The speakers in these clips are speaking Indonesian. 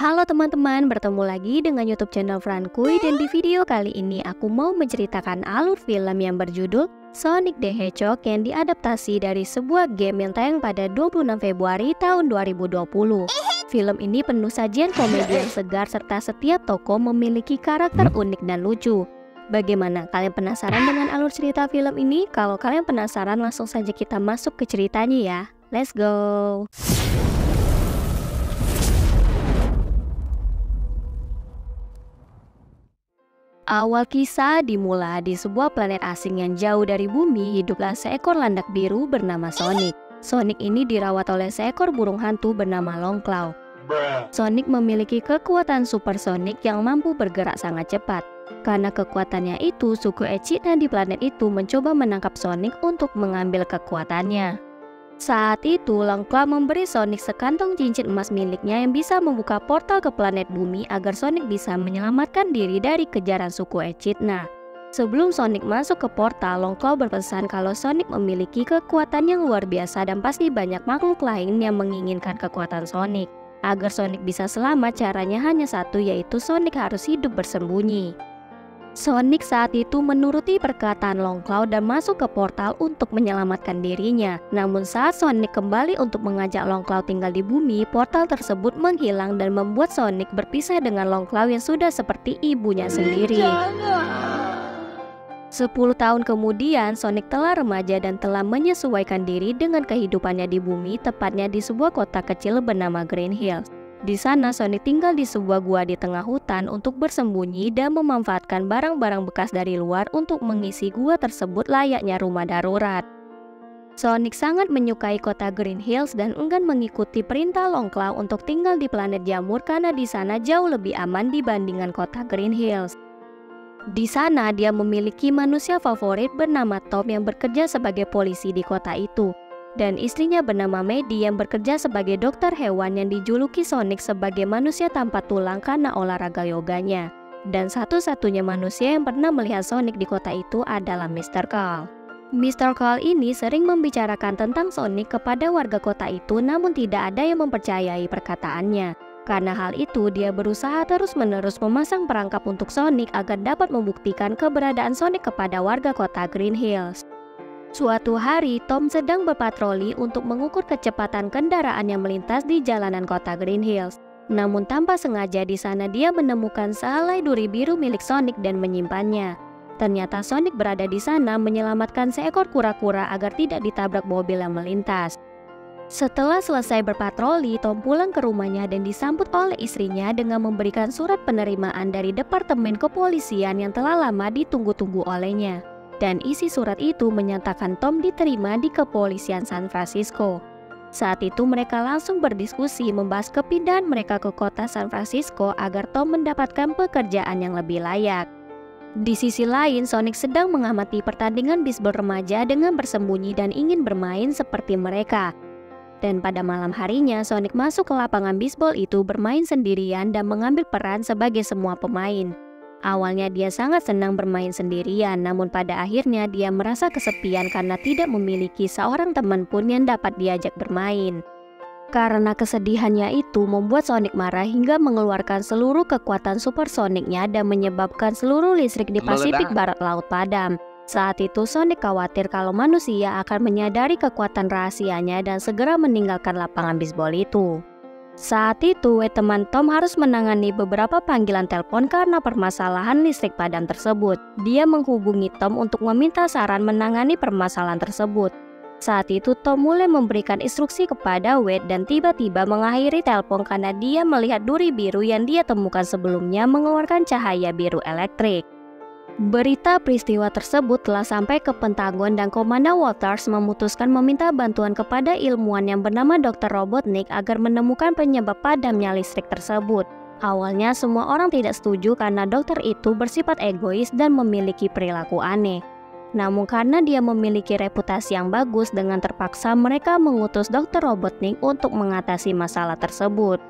Halo teman-teman, bertemu lagi dengan YouTube channel Frankuy, dan di video kali ini aku mau menceritakan alur film yang berjudul Sonic the Hedgehog yang diadaptasi dari sebuah game yang tayang pada 26 Februari tahun 2020. Film ini penuh sajian komedi yang segar serta setiap tokoh memiliki karakter unik dan lucu. Bagaimana, kalian penasaran dengan alur cerita film ini? Kalau kalian penasaran, langsung saja kita masuk ke ceritanya ya. Let's go! Awal kisah dimulai di sebuah planet asing yang jauh dari bumi. Hiduplah seekor landak biru bernama Sonic. Sonic ini dirawat oleh seekor burung hantu bernama Longclaw. Sonic memiliki kekuatan supersonik yang mampu bergerak sangat cepat. Karena kekuatannya itu, suku Echidna di planet itu mencoba menangkap Sonic untuk mengambil kekuatannya. Saat itu, Longclaw memberi Sonic sekantong cincin emas miliknya yang bisa membuka portal ke planet bumi agar Sonic bisa menyelamatkan diri dari kejaran suku Echidna. Sebelum Sonic masuk ke portal, Longclaw berpesan kalau Sonic memiliki kekuatan yang luar biasa dan pasti banyak makhluk lain yang menginginkan kekuatan Sonic. Agar Sonic bisa selamat, caranya hanya satu, yaitu Sonic harus hidup bersembunyi. Sonic saat itu menuruti perkataan Longclaw dan masuk ke portal untuk menyelamatkan dirinya. Namun saat Sonic kembali untuk mengajak Longclaw tinggal di bumi, portal tersebut menghilang dan membuat Sonic berpisah dengan Longclaw yang sudah seperti ibunya sendiri. 10 tahun kemudian, Sonic telah remaja dan telah menyesuaikan diri dengan kehidupannya di bumi, tepatnya di sebuah kota kecil bernama Green Hills. Di sana, Sonic tinggal di sebuah gua di tengah hutan untuk bersembunyi dan memanfaatkan barang-barang bekas dari luar untuk mengisi gua tersebut layaknya rumah darurat. Sonic sangat menyukai kota Green Hills dan enggan mengikuti perintah Longclaw untuk tinggal di planet jamur karena di sana jauh lebih aman dibandingkan kota Green Hills. Di sana, dia memiliki manusia favorit bernama Tom yang bekerja sebagai polisi di kota itu. Dan istrinya bernama Maddie yang bekerja sebagai dokter hewan yang dijuluki Sonic sebagai manusia tanpa tulang karena olahraga yoganya. Dan satu-satunya manusia yang pernah melihat Sonic di kota itu adalah Mr. Carl. Mr. Carl ini sering membicarakan tentang Sonic kepada warga kota itu, namun tidak ada yang mempercayai perkataannya. Karena hal itu, dia berusaha terus-menerus memasang perangkap untuk Sonic agar dapat membuktikan keberadaan Sonic kepada warga kota Green Hills. Suatu hari, Tom sedang berpatroli untuk mengukur kecepatan kendaraan yang melintas di jalanan kota Green Hills. Namun tanpa sengaja di sana dia menemukan sehelai duri biru milik Sonic dan menyimpannya. Ternyata Sonic berada di sana menyelamatkan seekor kura-kura agar tidak ditabrak mobil yang melintas. Setelah selesai berpatroli, Tom pulang ke rumahnya dan disambut oleh istrinya dengan memberikan surat penerimaan dari Departemen Kepolisian yang telah lama ditunggu-tunggu olehnya. Dan isi surat itu menyatakan Tom diterima di kepolisian San Francisco. Saat itu mereka langsung berdiskusi membahas kepindahan mereka ke kota San Francisco agar Tom mendapatkan pekerjaan yang lebih layak. Di sisi lain, Sonic sedang mengamati pertandingan bisbol remaja dengan bersembunyi dan ingin bermain seperti mereka. Dan pada malam harinya, Sonic masuk ke lapangan bisbol itu bermain sendirian dan mengambil peran sebagai semua pemain. Awalnya dia sangat senang bermain sendirian, namun pada akhirnya dia merasa kesepian karena tidak memiliki seorang teman pun yang dapat diajak bermain. Karena kesedihannya itu membuat Sonic marah hingga mengeluarkan seluruh kekuatan supersoniknya dan menyebabkan seluruh listrik di Pasifik Barat Laut padam. Saat itu Sonic khawatir kalau manusia akan menyadari kekuatan rahasianya dan segera meninggalkan lapangan bisbol itu. Saat itu, teman Tom harus menangani beberapa panggilan telepon karena permasalahan listrik padam tersebut. Dia menghubungi Tom untuk meminta saran menangani permasalahan tersebut. Saat itu, Tom mulai memberikan instruksi kepada Wade dan tiba-tiba mengakhiri telepon karena dia melihat duri biru yang dia temukan sebelumnya mengeluarkan cahaya biru elektrik. Berita peristiwa tersebut telah sampai ke Pentagon dan Komandan Walters memutuskan meminta bantuan kepada ilmuwan yang bernama Dr. Robotnik agar menemukan penyebab padamnya listrik tersebut. Awalnya semua orang tidak setuju karena dokter itu bersifat egois dan memiliki perilaku aneh. Namun karena dia memiliki reputasi yang bagus, dengan terpaksa mereka mengutus Dr. Robotnik untuk mengatasi masalah tersebut.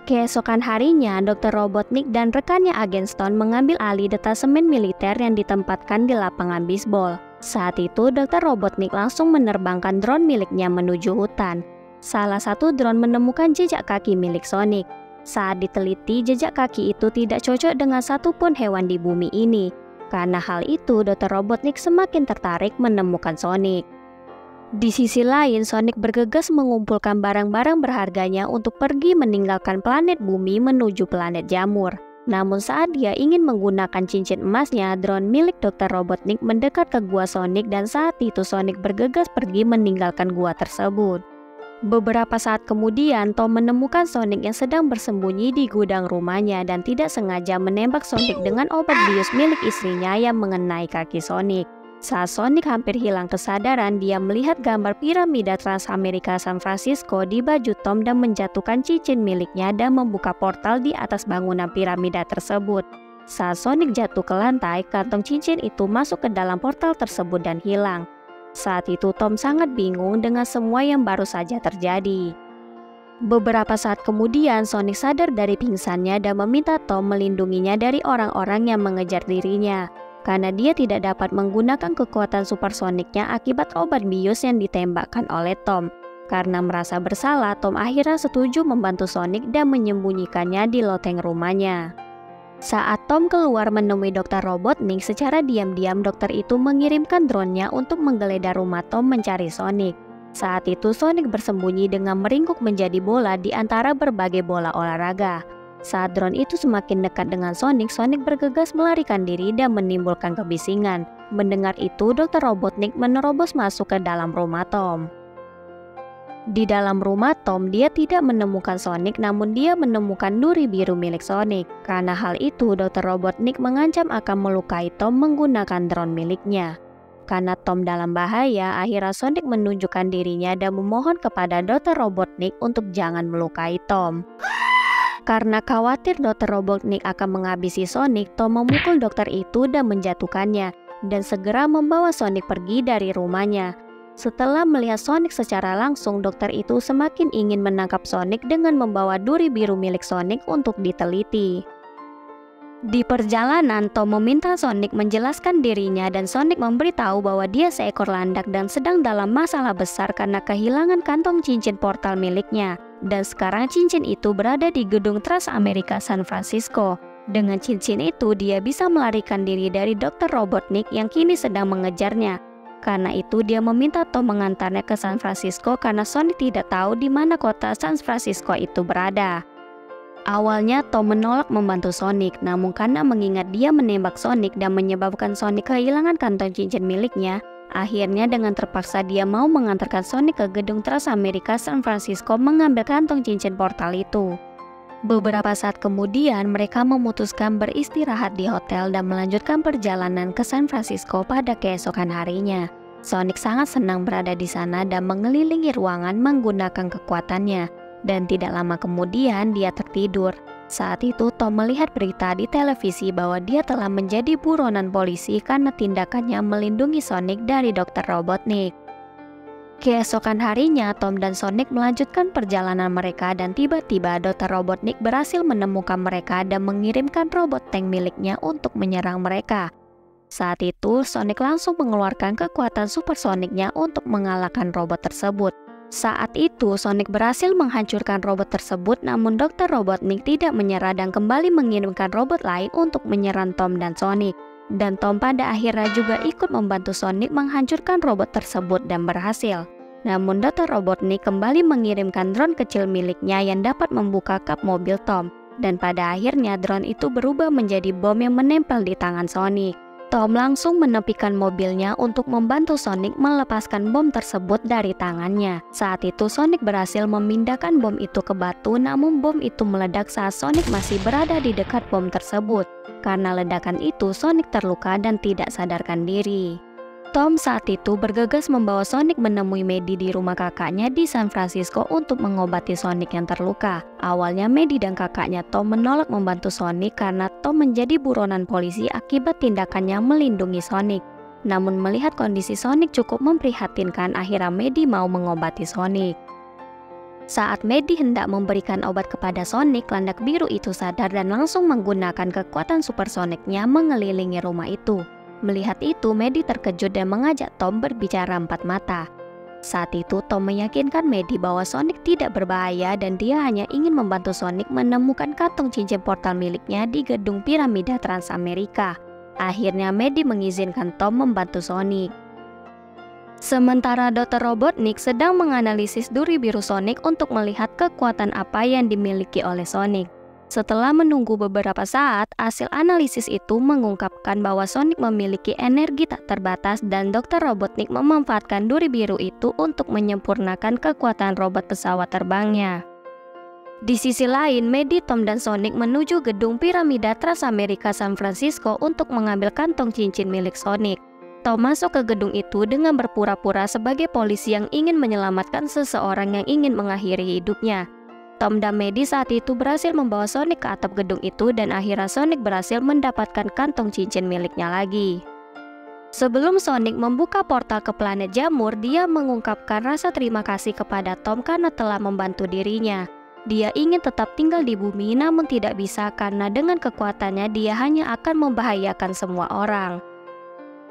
Keesokan harinya, Dr. Robotnik dan rekannya Agen Stone mengambil alih detasemen militer yang ditempatkan di lapangan bisbol. Saat itu, Dr. Robotnik langsung menerbangkan drone miliknya menuju hutan. Salah satu drone menemukan jejak kaki milik Sonic. Saat diteliti, jejak kaki itu tidak cocok dengan satupun hewan di bumi ini. Karena hal itu, Dr. Robotnik semakin tertarik menemukan Sonic. Di sisi lain, Sonic bergegas mengumpulkan barang-barang berharganya untuk pergi meninggalkan planet bumi menuju planet jamur. Namun saat dia ingin menggunakan cincin emasnya, drone milik Dr. Robotnik mendekat ke gua Sonic dan saat itu Sonic bergegas pergi meninggalkan gua tersebut. Beberapa saat kemudian, Tom menemukan Sonic yang sedang bersembunyi di gudang rumahnya dan tidak sengaja menembak Sonic dengan obat bius milik istrinya yang mengenai kaki Sonic. Saat Sonic hampir hilang kesadaran, dia melihat gambar piramida Transamerika San Francisco di baju Tom dan menjatuhkan cincin miliknya dan membuka portal di atas bangunan piramida tersebut. Saat Sonic jatuh ke lantai, kantong cincin itu masuk ke dalam portal tersebut dan hilang. Saat itu Tom sangat bingung dengan semua yang baru saja terjadi. Beberapa saat kemudian Sonic sadar dari pingsannya dan meminta Tom melindunginya dari orang-orang yang mengejar dirinya. Karena dia tidak dapat menggunakan kekuatan supersoniknya akibat obat bius yang ditembakkan oleh Tom. Karena merasa bersalah, Tom akhirnya setuju membantu Sonic dan menyembunyikannya di loteng rumahnya. Saat Tom keluar menemui Dr. Robotnik, secara diam-diam dokter itu mengirimkan drone-nya untuk menggeledah rumah Tom mencari Sonic. Saat itu Sonic bersembunyi dengan meringkuk menjadi bola di antara berbagai bola olahraga. Saat drone itu semakin dekat dengan Sonic, Sonic bergegas melarikan diri dan menimbulkan kebisingan. Mendengar itu, Dr. Robotnik menerobos masuk ke dalam rumah Tom. Di dalam rumah Tom, dia tidak menemukan Sonic, namun dia menemukan duri biru milik Sonic. Karena hal itu, Dr. Robotnik mengancam akan melukai Tom menggunakan drone miliknya. Karena Tom dalam bahaya, akhirnya Sonic menunjukkan dirinya dan memohon kepada Dr. Robotnik untuk jangan melukai Tom. Karena khawatir Dr. Robotnik akan menghabisi Sonic, Tom memukul dokter itu dan menjatuhkannya, dan segera membawa Sonic pergi dari rumahnya. Setelah melihat Sonic secara langsung, dokter itu semakin ingin menangkap Sonic dengan membawa duri biru milik Sonic untuk diteliti. Di perjalanan, Tom meminta Sonic menjelaskan dirinya dan Sonic memberitahu bahwa dia seekor landak dan sedang dalam masalah besar karena kehilangan kantong cincin portal miliknya. Dan sekarang cincin itu berada di gedung Transamerika San Francisco. Dengan cincin itu, dia bisa melarikan diri dari Dr. Robotnik yang kini sedang mengejarnya. Karena itu dia meminta Tom mengantarnya ke San Francisco karena Sonic tidak tahu di mana kota San Francisco itu berada. Awalnya Tom menolak membantu Sonic, namun karena mengingat dia menembak Sonic dan menyebabkan Sonic kehilangan kantong cincin miliknya, akhirnya dengan terpaksa dia mau mengantarkan Sonic ke gedung Transamerika San Francisco mengambil kantong cincin portal itu. Beberapa saat kemudian, mereka memutuskan beristirahat di hotel dan melanjutkan perjalanan ke San Francisco pada keesokan harinya. Sonic sangat senang berada di sana dan mengelilingi ruangan menggunakan kekuatannya. Dan tidak lama kemudian, dia tertidur. Saat itu, Tom melihat berita di televisi bahwa dia telah menjadi buronan polisi karena tindakannya melindungi Sonic dari Dr. Robotnik. Keesokan harinya, Tom dan Sonic melanjutkan perjalanan mereka dan tiba-tiba Dr. Robotnik berhasil menemukan mereka dan mengirimkan robot tank miliknya untuk menyerang mereka. Saat itu, Sonic langsung mengeluarkan kekuatan supersoniknya untuk mengalahkan robot tersebut. Saat itu, Sonic berhasil menghancurkan robot tersebut, namun Dr. Robotnik tidak menyerah dan kembali mengirimkan robot lain untuk menyerang Tom dan Sonic. Dan Tom pada akhirnya juga ikut membantu Sonic menghancurkan robot tersebut dan berhasil. Namun Dr. Robotnik kembali mengirimkan drone kecil miliknya yang dapat membuka kap mobil Tom. Dan pada akhirnya drone itu berubah menjadi bom yang menempel di tangan Sonic. Tom langsung menepikan mobilnya untuk membantu Sonic melepaskan bom tersebut dari tangannya. Saat itu Sonic berhasil memindahkan bom itu ke batu, namun bom itu meledak saat Sonic masih berada di dekat bom tersebut. Karena ledakan itu, Sonic terluka dan tidak sadarkan diri. Tom saat itu bergegas membawa Sonic menemui Maddie di rumah kakaknya di San Francisco untuk mengobati Sonic yang terluka. Awalnya Maddie dan kakaknya Tom menolak membantu Sonic karena Tom menjadi buronan polisi akibat tindakannya melindungi Sonic. Namun melihat kondisi Sonic cukup memprihatinkan, akhirnya Maddie mau mengobati Sonic. Saat Maddie hendak memberikan obat kepada Sonic, landak biru itu sadar dan langsung menggunakan kekuatan supersoniknya mengelilingi rumah itu. Melihat itu, Maddie terkejut dan mengajak Tom berbicara empat mata. Saat itu Tom meyakinkan Maddie bahwa Sonic tidak berbahaya dan dia hanya ingin membantu Sonic menemukan kantong cincin portal miliknya di gedung piramida Transamerika. Akhirnya Maddie mengizinkan Tom membantu Sonic. Sementara Dr. Robotnik sedang menganalisis duri biru Sonic untuk melihat kekuatan apa yang dimiliki oleh Sonic. Setelah menunggu beberapa saat, hasil analisis itu mengungkapkan bahwa Sonic memiliki energi tak terbatas dan Dr. Robotnik memanfaatkan duri biru itu untuk menyempurnakan kekuatan robot pesawat terbangnya. Di sisi lain, Maddie, Tom, dan Sonic menuju gedung piramida Transamerika San Francisco untuk mengambil kantong cincin milik Sonic. Tom masuk ke gedung itu dengan berpura-pura sebagai polisi yang ingin menyelamatkan seseorang yang ingin mengakhiri hidupnya. Tom dan Maddie saat itu berhasil membawa Sonic ke atap gedung itu dan akhirnya Sonic berhasil mendapatkan kantong cincin miliknya lagi. Sebelum Sonic membuka portal ke planet Jamur, dia mengungkapkan rasa terima kasih kepada Tom karena telah membantu dirinya. Dia ingin tetap tinggal di bumi namun tidak bisa karena dengan kekuatannya dia hanya akan membahayakan semua orang.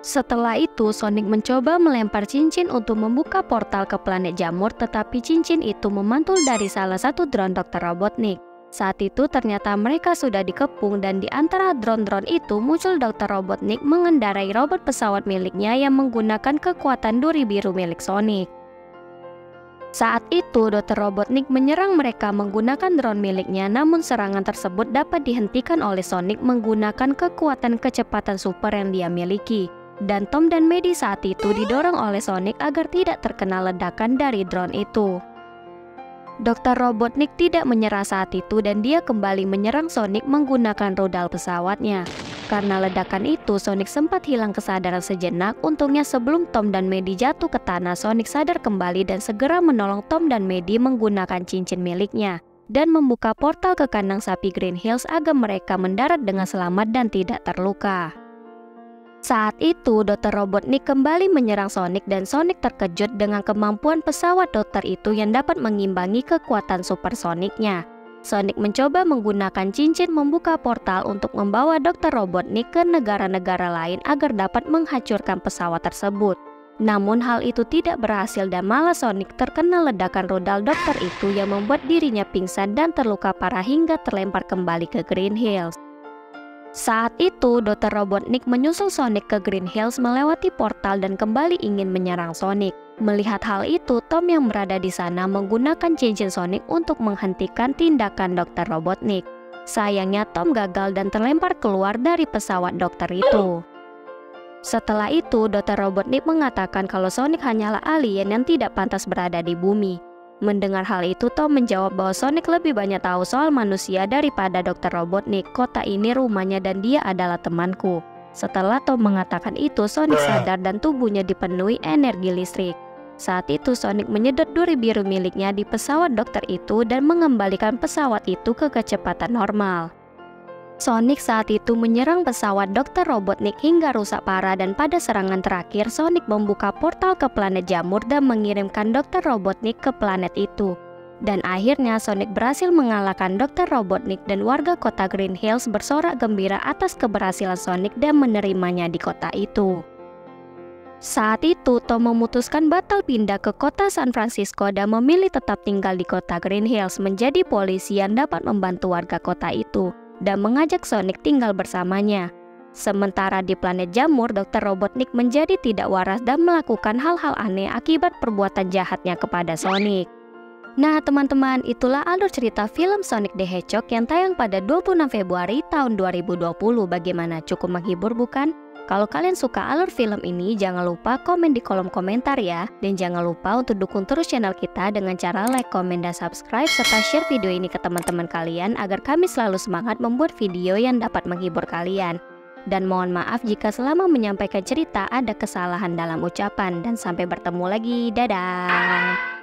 Setelah itu, Sonic mencoba melempar cincin untuk membuka portal ke planet Jamur, tetapi cincin itu memantul dari salah satu drone Dr. Robotnik. Saat itu ternyata mereka sudah dikepung dan di antara drone-drone itu muncul Dr. Robotnik mengendarai robot pesawat miliknya yang menggunakan kekuatan duri biru milik Sonic. Saat itu, Dr. Robotnik menyerang mereka menggunakan drone miliknya, namun serangan tersebut dapat dihentikan oleh Sonic menggunakan kekuatan kecepatan super yang dia miliki. Dan Tom dan Maddie saat itu didorong oleh Sonic agar tidak terkena ledakan dari drone itu. Dr. Robotnik tidak menyerah saat itu dan dia kembali menyerang Sonic menggunakan rudal pesawatnya. Karena ledakan itu, Sonic sempat hilang kesadaran sejenak. Untungnya sebelum Tom dan Maddie jatuh ke tanah, Sonic sadar kembali dan segera menolong Tom dan Maddie menggunakan cincin miliknya dan membuka portal ke kandang sapi Green Hills agar mereka mendarat dengan selamat dan tidak terluka. Saat itu, Dr. Robotnik kembali menyerang Sonic dan Sonic terkejut dengan kemampuan pesawat dokter itu yang dapat mengimbangi kekuatan supersoniknya. Sonic mencoba menggunakan cincin membuka portal untuk membawa Dr. Robotnik ke negara-negara lain agar dapat menghancurkan pesawat tersebut. Namun hal itu tidak berhasil dan malah Sonic terkena ledakan rudal dokter itu yang membuat dirinya pingsan dan terluka parah hingga terlempar kembali ke Green Hills. Saat itu, Dr. Robotnik menyusul Sonic ke Green Hills melewati portal dan kembali ingin menyerang Sonic. Melihat hal itu, Tom yang berada di sana menggunakan cincin Sonic untuk menghentikan tindakan Dr. Robotnik. Sayangnya Tom gagal dan terlempar keluar dari pesawat dokter itu. Setelah itu, Dr. Robotnik mengatakan kalau Sonic hanyalah alien yang tidak pantas berada di bumi. Mendengar hal itu, Tom menjawab bahwa Sonic lebih banyak tahu soal manusia daripada Dr. Robotnik. Kota ini rumahnya dan dia adalah temanku. Setelah Tom mengatakan itu, Sonic sadar dan tubuhnya dipenuhi energi listrik. Saat itu, Sonic menyedot duri biru miliknya di pesawat dokter itu dan mengembalikan pesawat itu ke kecepatan normal. Sonic saat itu menyerang pesawat Dr. Robotnik hingga rusak parah dan pada serangan terakhir Sonic membuka portal ke planet Jamur dan mengirimkan Dr. Robotnik ke planet itu. Dan akhirnya Sonic berhasil mengalahkan Dr. Robotnik dan warga kota Green Hills bersorak gembira atas keberhasilan Sonic dan menerimanya di kota itu. Saat itu Tom memutuskan batal pindah ke kota San Francisco dan memilih tetap tinggal di kota Green Hills menjadi polisi yang dapat membantu warga kota itu dan mengajak Sonic tinggal bersamanya. Sementara di planet Jamur, Dr. Robotnik menjadi tidak waras dan melakukan hal-hal aneh akibat perbuatan jahatnya kepada Sonic. Nah teman-teman, itulah alur cerita film Sonic the Hedgehog yang tayang pada 26 Februari tahun 2020. Bagaimana, cukup menghibur bukan? Kalau kalian suka alur film ini, jangan lupa komen di kolom komentar ya. Dan jangan lupa untuk dukung terus channel kita dengan cara like, komen, dan subscribe, serta share video ini ke teman-teman kalian agar kami selalu semangat membuat video yang dapat menghibur kalian. Dan mohon maaf jika selama menyampaikan cerita ada kesalahan dalam ucapan. Dan sampai bertemu lagi, dadah!